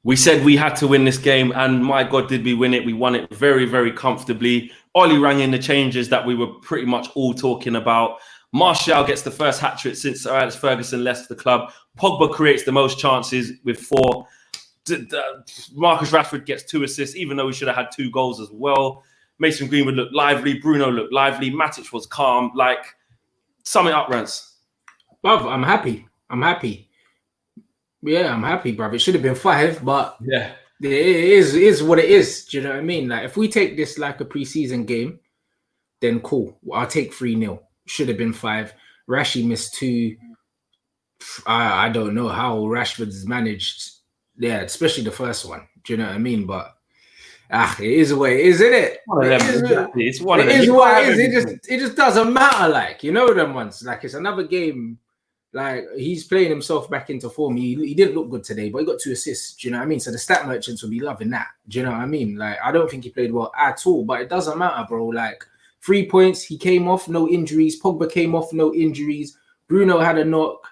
We said we had to win this game, and my God, did we win it. We won it very, very comfortably. Ollie rang in the changes that we were pretty much all talking about. Martial gets the first hat-trick since Sir Alex Ferguson left the club. Pogba creates the most chances with 4. Marcus Rashford gets 2 assists, even though he should have had 2 goals as well. Mason Greenwood looked lively. Bruno looked lively. Matic was calm. Like, sum it up, Rance. Bruv, I'm happy. Yeah, I'm happy, bruv. It should have been 5, but yeah, it is what it is. Do you know what I mean? Like, if we take this like a preseason game, then cool. I'll take 3-0. Should have been 5. Rashi missed 2. I don't know how Rashford's managed. Yeah, especially the first one. Do you know what I mean? But it is what it is, isn't it? It's one of them. It is what it is. It just doesn't matter. Like, you know them ones. Like, it's another game. Like, he's playing himself back into form. He didn't look good today, but he got 2 assists. Do you know what I mean? So the stat merchants will be loving that. Do you know what I mean? Like, I don't think he played well at all, but it doesn't matter, bro. Like, 3 points, he came off, no injuries. Pogba came off, no injuries. Bruno had a knock,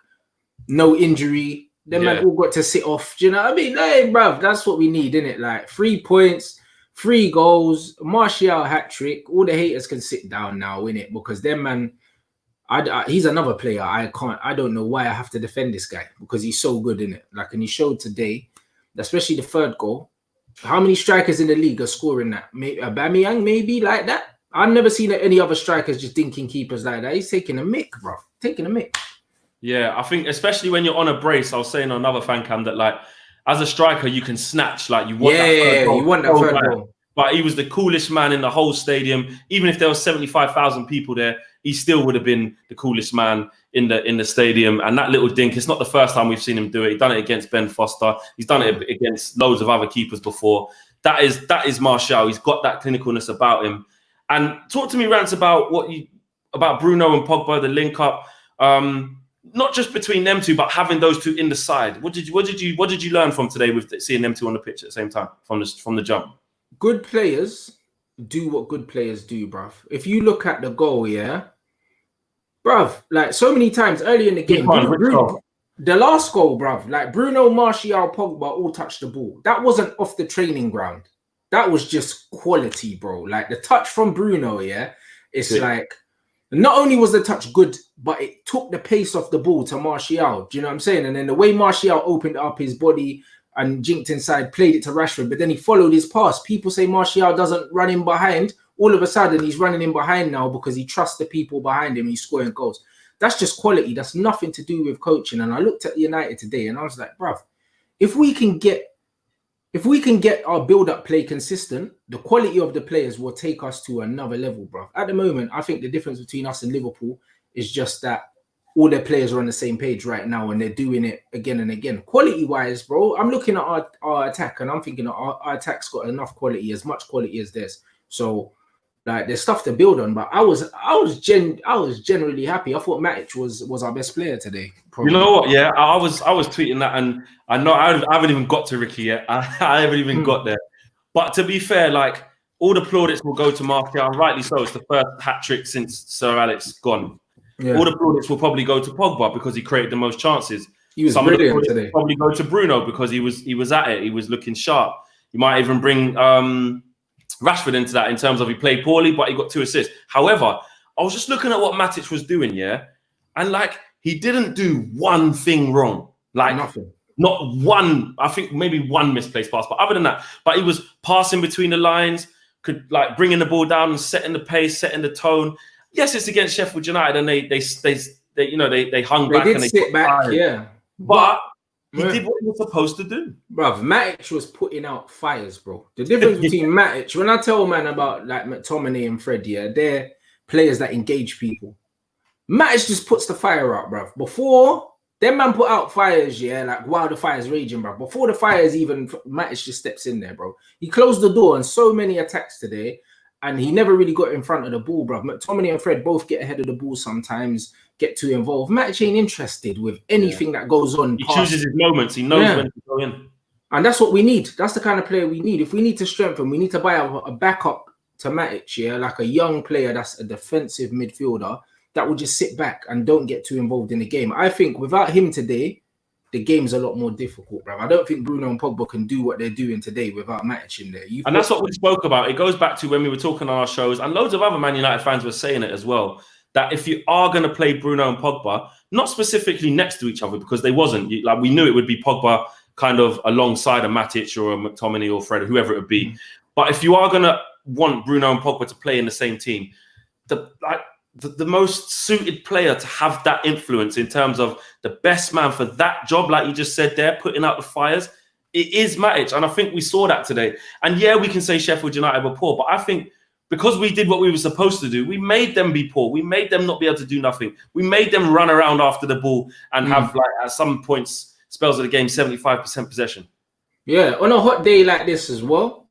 no injury. Them man all got to sit off. Do you know what I mean? Hey, bruv, that's what we need, innit? Like, 3 points, 3 goals, Martial hat-trick. All the haters can sit down now, innit? Because them man, he's another player. I don't know why I have to defend this guy, because he's so good, innit? Like, and he showed today, especially the 3rd goal. How many strikers in the league are scoring that? Aubameyang, maybe, like that? I've never seen any other strikers just dinking keepers like that. He's taking a mick, bro. Taking a mick. Yeah, I think especially when you're on a brace, I was saying on another fan cam that, like, as a striker, you can snatch. Like, you want that 3rd goal. You want that 3rd goal. But he was the coolest man in the whole stadium. Even if there was 75,000 people there, he still would have been the coolest man in the stadium. And that little dink, it's not the first time we've seen him do it. He's done it against Ben Foster. He's done it against loads of other keepers before. That is Martial. He's got that clinicalness about him. And talk to me, Rance, about about Bruno and Pogba, the link up. Not just between them two, but having those two in the side. What did you learn from today with seeing them two on the pitch at the same time from the jump? Good players do what good players do, bruv. If you look at the goal, yeah, bruv, like so many times early in the game, the last goal, bruv, like Bruno, Martial, Pogba all touched the ball. That wasn't off the training ground. That was just quality, bro. Like the touch from Bruno, yeah, it's like not only was the touch good, but it took the pace off the ball to Martial. Do you know what I'm saying? And then the way Martial opened up his body and jinked inside, played it to Rashford, but then he followed his pass. People say Martial doesn't run in behind. All of a sudden, he's running in behind now because he trusts the people behind him. He's scoring goals. That's just quality. That's nothing to do with coaching. And I looked at United today and I was like, bruv, if we can get our build-up play consistent, the quality of the players will take us to another level, bruv. At the moment, I think the difference between us and Liverpool is just that all their players are on the same page right now and they're doing it again and again. Quality-wise, bro, I'm looking at our attack and I'm thinking our attack's got enough quality, as much quality as theirs. So, like, there's stuff to build on. But I was generally happy. I thought Matic was our best player today. Probably. You know what? Yeah, I was tweeting that, and I know I haven't even got to Ricky yet. I haven't even got there. But to be fair, like, all the plaudits will go to Martial, and rightly so. It's the first hat trick since Sir Alex gone. Yeah. All the plaudits will probably go to Pogba because he created the most chances. He was brilliant today. Probably go to Bruno because he was at it. He was looking sharp. You might even bring Rashford into that in terms of he played poorly, but he got 2 assists. However, I was just looking at what Matic was doing, yeah, and like he didn't do one thing wrong, like nothing, not one. I think maybe one misplaced pass, but other than that, but he was passing between the lines, could like bringing the ball down and setting the pace, setting the tone. Yes, it's against Sheffield United, and they hung back and they sit back, yeah, but. He did what he was supposed to do. Bruv, Matic was putting out fires, bro. The difference between Matic, when I tell man about like McTominay and Fred, yeah, they're players that engage people. Matic just puts the fire out, bruv. Before, them man put out fires, yeah, like while the fire's raging, bruv. Before the fire's even, Matic just steps in there, bro. He closed the door on so many attacks today, and he never really got in front of the ball, bruv. McTominay and Fred both get ahead of the ball sometimes, get too involved. Matic ain't interested with anything that goes on. He chooses his moments. He knows when to go in. And that's what we need. That's the kind of player we need. If we need to strengthen, we need to buy a backup to Matic, yeah, like a young player that's a defensive midfielder that will just sit back and don't get too involved in the game. I think without him today, the game's a lot more difficult, bro. I don't think Bruno and Pogba can do what they're doing today without Matic in there. And that's what we spoke about. It goes back to when we were talking on our shows, and loads of other Man United fans were saying it as well, that if you are going to play Bruno and Pogba, not specifically next to each other, because they wasn't, like we knew it would be Pogba kind of alongside a Matic or a McTominay or Fred, whoever it would be. But if you are going to want Bruno and Pogba to play in the same team, the most suited player to have that influence in terms of the best man for that job, like you just said there, putting out the fires, it is Matic. And I think we saw that today. And yeah, we can say Sheffield United were poor, but I think because we did what we were supposed to do, we made them be poor. We made them not be able to do nothing. We made them run around after the ball and have, like, at some points, spells of the game, 75% possession. Yeah, on a hot day like this as well,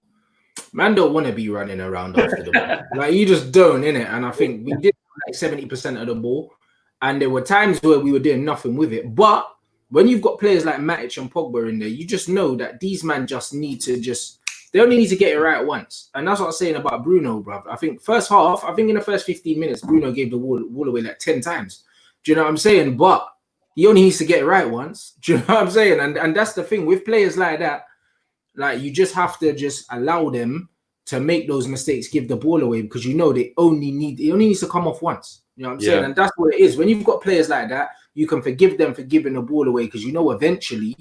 man don't want to be running around after the ball. Like, you just don't, innit? And I think we did like 70% of the ball, and there were times where we were doing nothing with it. But when you've got players like Matic and Pogba in there, you just know that these men just need to they only need to get it right once. And that's what I'm saying about Bruno, bro. I think first half, in the first 15 minutes, Bruno gave the wall away like 10 times. Do you know what I'm saying? But he only needs to get it right once. Do you know what I'm saying? And that's the thing with players like that. Like, you just have to just allow them to make those mistakes, give the ball away, because you know it only needs to come off once. You know what I'm saying? And that's what it is. When you've got players like that, you can forgive them for giving the ball away, because you know eventually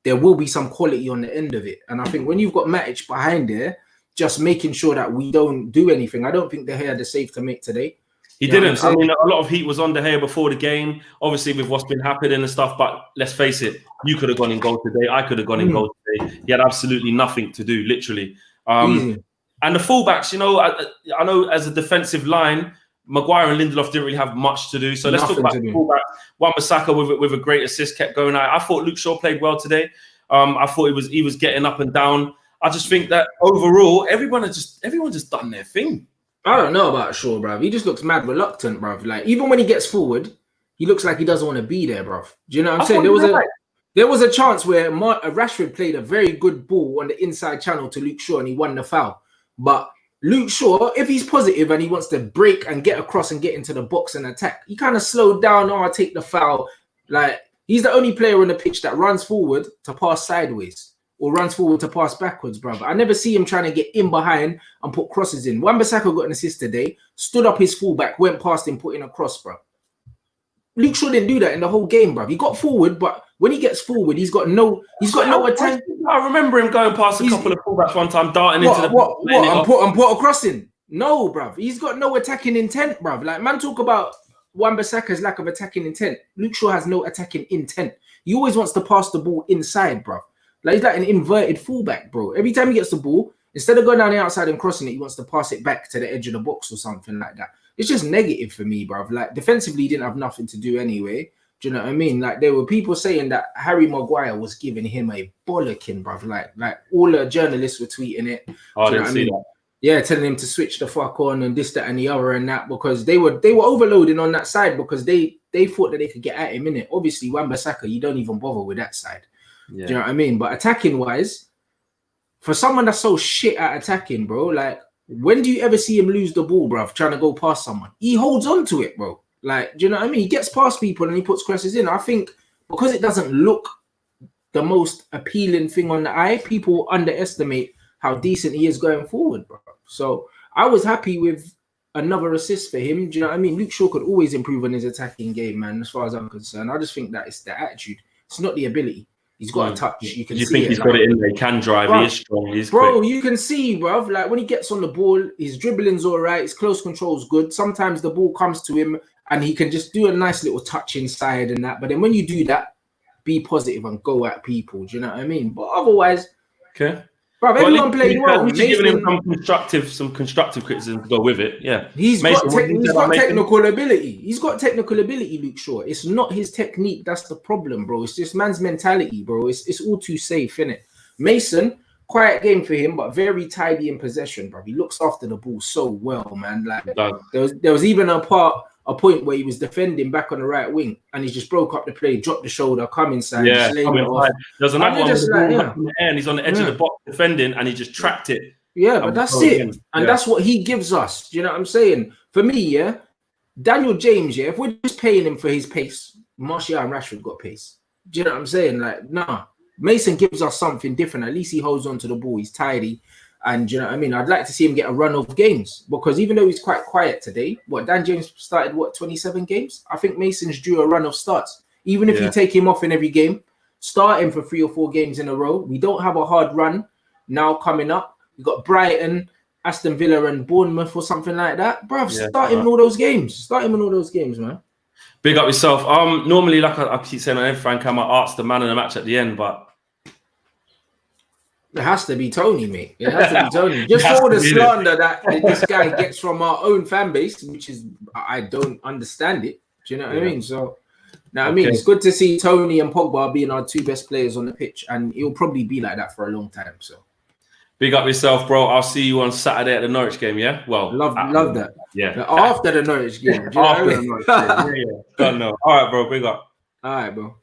there will be some quality on the end of it. And I think when you've got Matic behind there, just making sure that we don't do anything. I don't think De Gea had the save to make today. He didn't. I mean, a lot of heat was on De Gea before the game, obviously with what's been happening and stuff. But let's face it, you could have gone in goal today. I could have gone in goal today. He had absolutely nothing to do, literally. And the fullbacks, you know, I know as a defensive line, Maguire and Lindelof didn't really have much to do. So let's talk about the fullback. Wan-Bissaka with a great assist kept going out. I thought Luke Shaw played well today. I thought he was getting up and down. I just think that overall, everyone just done their thing. I don't know about Shaw, bruv. He just looks mad reluctant, bruv. Like, even when he gets forward, he looks like he doesn't want to be there, bruv. Do you know what I'm saying? There was a chance where Rashford played a very good ball on the inside channel to Luke Shaw and he won the foul. But Luke Shaw, if he's positive and he wants to break and get across and get into the box and attack, he kind of slowed down. I take the foul. Like, he's the only player on the pitch that runs forward to pass sideways or runs forward to pass backwards, brother. I never see him trying to get in behind and put crosses in. Wan-Bissaka got an assist today, stood up his fullback, went past him, put in a cross, bro. Luke Shaw didn't do that in the whole game, bro. He got forward, but when he gets forward, he's got no attempt. I remember him going past a couple of fullbacks one time, darting into the box. And put a cross in. No, bruv. He's got no attacking intent, bruv. Like, man, talk about Wan-Bissaka's lack of attacking intent. Luke Shaw has no attacking intent. He always wants to pass the ball inside, bruv. Like, he's like an inverted fullback, bro. Every time he gets the ball, instead of going down the outside and crossing it, he wants to pass it back to the edge of the box or something like that. It's just negative for me, bruv. Like, defensively, he didn't have nothing to do anyway. Do you know what I mean? Like, there were people saying that Harry Maguire was giving him a bollocking, bruv. Like all the journalists were tweeting it. Oh, I didn't see that. Yeah, telling him to switch the fuck on and this, that, and the other and that, because they were overloading on that side because they thought that they could get at him, innit? Obviously, Wan-Bissaka, you don't even bother with that side. Yeah. Do you know what I mean? But attacking wise, for someone that's so shit at attacking, bro, like, when do you ever see him lose the ball, bruv, trying to go past someone? He holds on to it, bro. Like, do you know what I mean? He gets past people and he puts crosses in. I think because it doesn't look the most appealing thing on the eye, people underestimate how decent he is going forward, bro. So I was happy with another assist for him. Do you know what I mean? Luke Shaw could always improve on his attacking game, man, as far as I'm concerned. I just think that it's the attitude. It's not the ability. He's got a touch. You can see it. You think he's got it in there? He can drive. He is strong. He's bro, quick. You can see, bruv. Like, when he gets on the ball, his dribbling's all right. His close control's good. Sometimes the ball comes to him and he can just do a nice little touch inside and that. But then when you do that, be positive and go at people. Do you know what I mean? But otherwise, okay. Bro, everyone played well. He's giving him some constructive criticism to go with it. Yeah, he's got technical ability. He's got technical ability, Luke Shaw. It's not his technique that's the problem, bro. It's just man's mentality, bro. It's all too safe, innit? Mason, quiet game for him, but very tidy in possession, bro. He looks after the ball so well, man. Like, there was even a point where he was defending back on the right wing and he just broke up the play, dropped the shoulder, come inside. Yeah, there's another one with the ball up in the air and he's on the edge of the box defending and he just trapped it. Yeah, but that's it. And that's what he gives us. Do you know what I'm saying? For me, yeah, Daniel James, yeah, if we're just paying him for his pace, Martial and Rashford got pace. Do you know what I'm saying? Like, nah. Mason gives us something different. At least he holds on to the ball. He's tidy. And you know what I mean? I'd like to see him get a run of games because even though he's quite quiet today, Dan James started 27 games? I think Mason's due a run of starts. Even if you take him off in every game, start him for 3 or 4 games in a row. We don't have a hard run now coming up. We've got Brighton, Aston Villa, and Bournemouth or something like that. Bruv, start him in all those games. Start him in all those games, man. Big up yourself. Normally, like I keep saying on every FanCam, I ask the man of the match at the end, but it has to be Tony, mate. It has to be Tony. Just for all the slander that this guy gets from our own fan base, which is, I don't understand it. Do you know what I mean? So, now I mean, it's good to see Tony and Pogba being our 2 best players on the pitch, and it'll probably be like that for a long time. So, big up yourself, bro. I'll see you on Saturday at the Norwich game. Yeah, well, love that. Yeah, after the Norwich game. After the Norwich game. Yeah. Don't know. All right, bro. Big up. All right, bro.